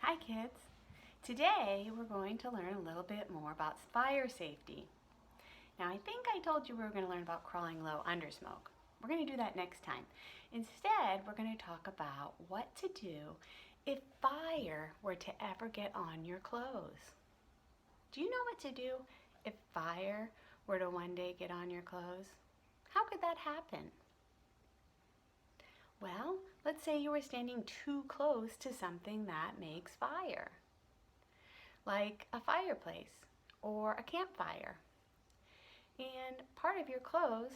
Hi kids! Today we're going to learn a little bit more about fire safety. Now I think I told you we were going to learn about crawling low under smoke. We're going to do that next time. Instead, we're going to talk about what to do if fire were to ever get on your clothes. Do you know what to do if fire were to one day get on your clothes? How could that happen? Well, let's say you were standing too close to something that makes fire, like a fireplace or a campfire, and part of your clothes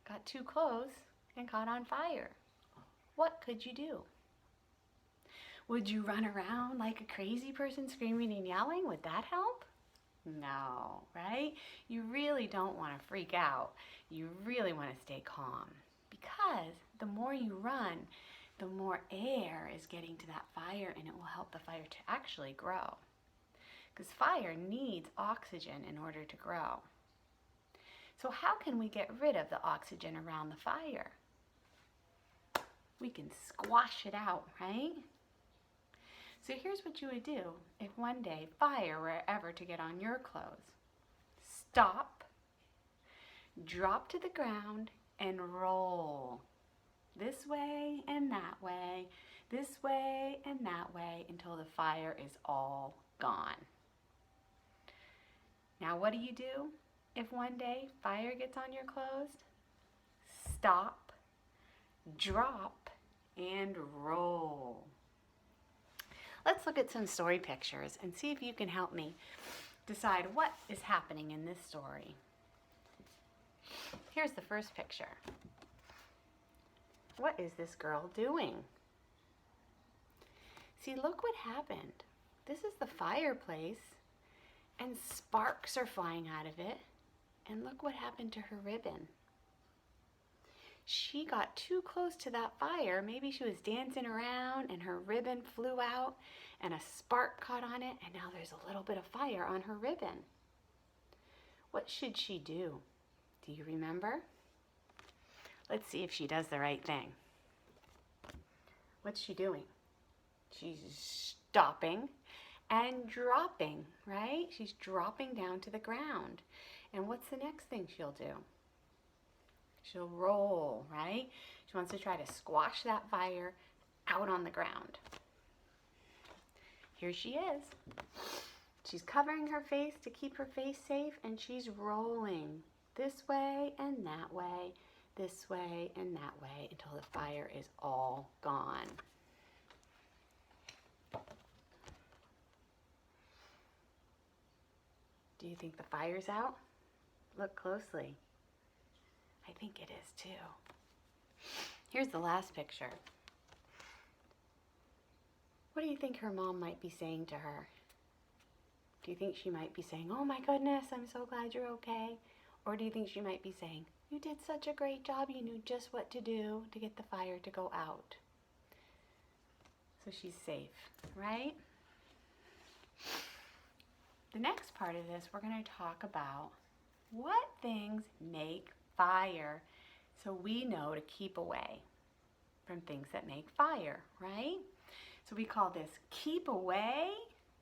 got too close and caught on fire. What could you do? Would you run around like a crazy person screaming and yelling? Would that help? No, right? You really don't want to freak out. You really want to stay calm, because the more you run, the more air is getting to that fire, and it will help the fire to actually grow. Because fire needs oxygen in order to grow. So how can we get rid of the oxygen around the fire? We can squash it out, right? So here's what you would do if one day fire were ever to get on your clothes. Stop, drop to the ground, and roll. This way and that way, this way and that way, until the fire is all gone. Now what do if one day fire gets on your clothes? Stop, drop, and roll. Let's look at some story pictures and see if you can help me decide what is happening in this story. Here's the first picture. What is this girl doing? See, look what happened. This is the fireplace, and sparks are flying out of it. And look what happened to her ribbon. She got too close to that fire. Maybe she was dancing around and her ribbon flew out and a spark caught on it, and now there's a little bit of fire on her ribbon. What should she do? Do you remember? Let's see if she does the right thing. What's she doing? She's stopping and dropping, right? She's dropping down to the ground. And what's the next thing she'll do? She'll roll, right? She wants to try to squash that fire out on the ground. Here she is. She's covering her face to keep her face safe, and she's rolling this way and that way, this way and that way, until the fire is all gone. Do you think the fire's out? Look closely. I think it is too. Here's the last picture. What do you think her mom might be saying to her? Do you think she might be saying, "Oh my goodness, I'm so glad you're okay"? Or do you think she might be saying, "You did such a great job, you knew just what to do to get the fire to go out"? So she's safe, right? The next part of this, we're going to talk about what things make fire, so we know to keep away from things that make fire, right? So we call this keep away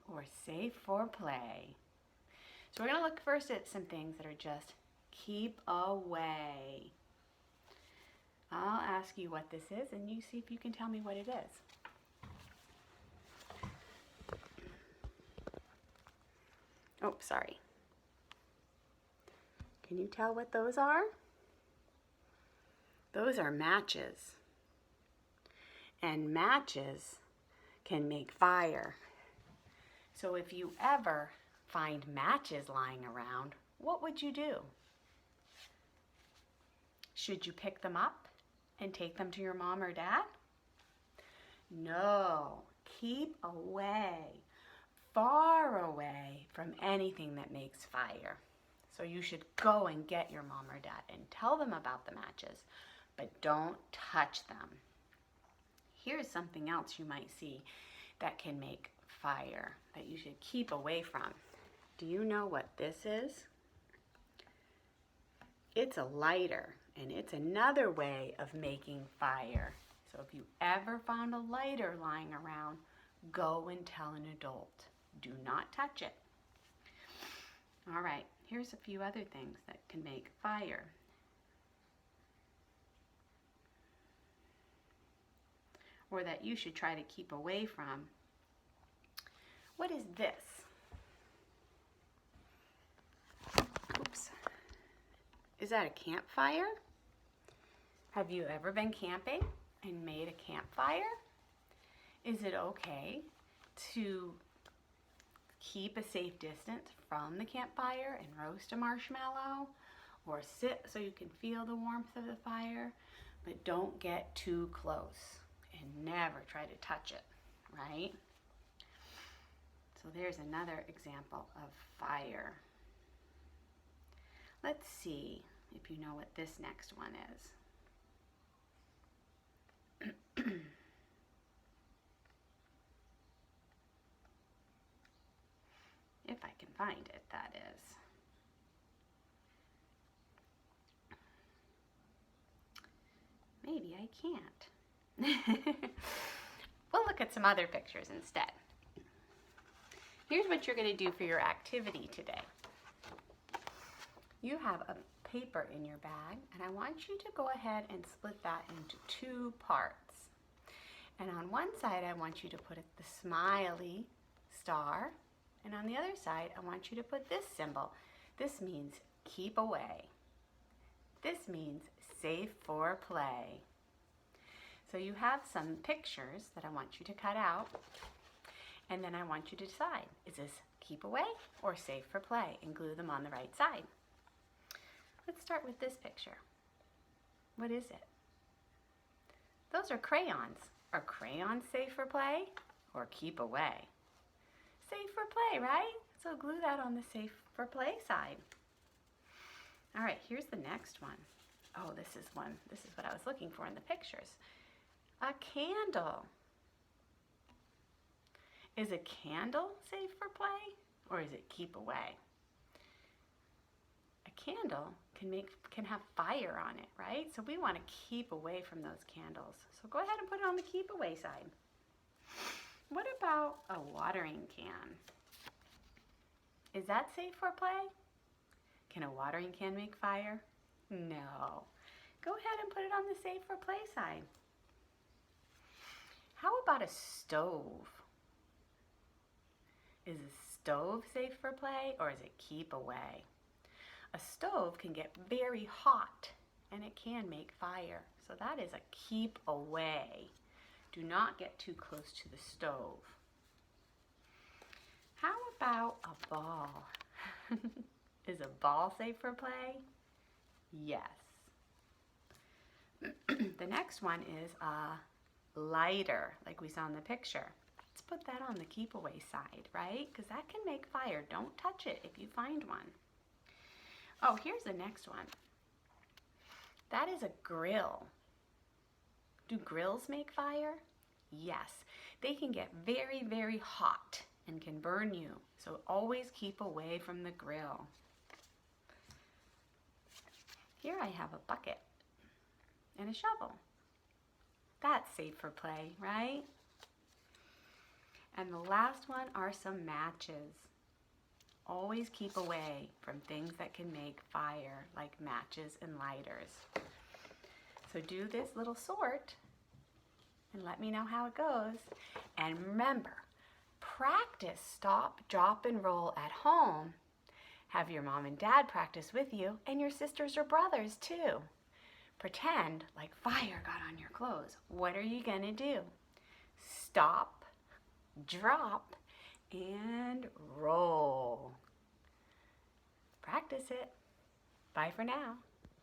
or safe for play. So we're going to look first at some things that are just keep away. I'll ask you what this is, and you see if you can tell me what it is. Oh, sorry. Can you tell what those are? Those are matches. And matches can make fire. So if you ever find matches lying around, what would you do? Should you pick them up and take them to your mom or dad? No. Keep away, far away from anything that makes fire. So you should go and get your mom or dad and tell them about the matches, but don't touch them. Here's something else you might see that can make fire that you should keep away from. Do you know what this is? It's a lighter, and it's another way of making fire. So if you ever found a lighter lying around, go and tell an adult. Do not touch it. All right, here's a few other things that can make fire. Or that you should try to keep away from. What is this? Oops. Is that a campfire? Have you ever been camping and made a campfire? Is it okay to keep a safe distance from the campfire and roast a marshmallow or sit so you can feel the warmth of the fire, but don't get too close and never try to touch it, right? So there's another example of fire. Let's see if you know what this next one is. If I can find it, that is. Maybe I can't. We'll look at some other pictures instead. Here's what you're going to do for your activity today. You have a paper in your bag, and I want you to go ahead and split that into two parts. And on one side, I want you to put the smiley star, and on the other side, I want you to put this symbol. This means keep away. This means safe for play. So you have some pictures that I want you to cut out, and then I want you to decide, is this keep away or safe for play, and glue them on the right side. Let's start with this picture. What is it? Those are crayons. Are crayons safe for play or keep away? Safe for play, right? So glue that on the safe for play side. All right, here's the next one. Oh, this is what I was looking for in the pictures. A candle. Is a candle safe for play or is it keep away? A candle can have fire on it, right? So we want to keep away from those candles. So go ahead and put it on the keep away side. What about a watering can? Is that safe for play? Can a watering can make fire? No. Go ahead and put it on the safe for play side. How about a stove? Is a stove safe for play or is it keep away? A stove can get very hot and it can make fire. So that is a keep away. Do not get too close to the stove. How about a ball? Is a ball safe for play? Yes. The next one is a lighter, like we saw in the picture. Let's put that on the keep away side, right? Because that can make fire. Don't touch it if you find one. Oh, here's the next one. That is a grill. Do grills make fire? Yes. They can get very, very hot and can burn you. So always keep away from the grill. Here I have a bucket and a shovel. That's safe for play, right? And the last one are some matches. Always keep away from things that can make fire, like matches and lighters. So do this little sort and let me know how it goes. And remember, practice stop, drop, and roll at home. Have your mom and dad practice with you, and your sisters or brothers too. Pretend like fire got on your clothes. What are you gonna do? Stop, drop, and roll. Practice it. Bye for now.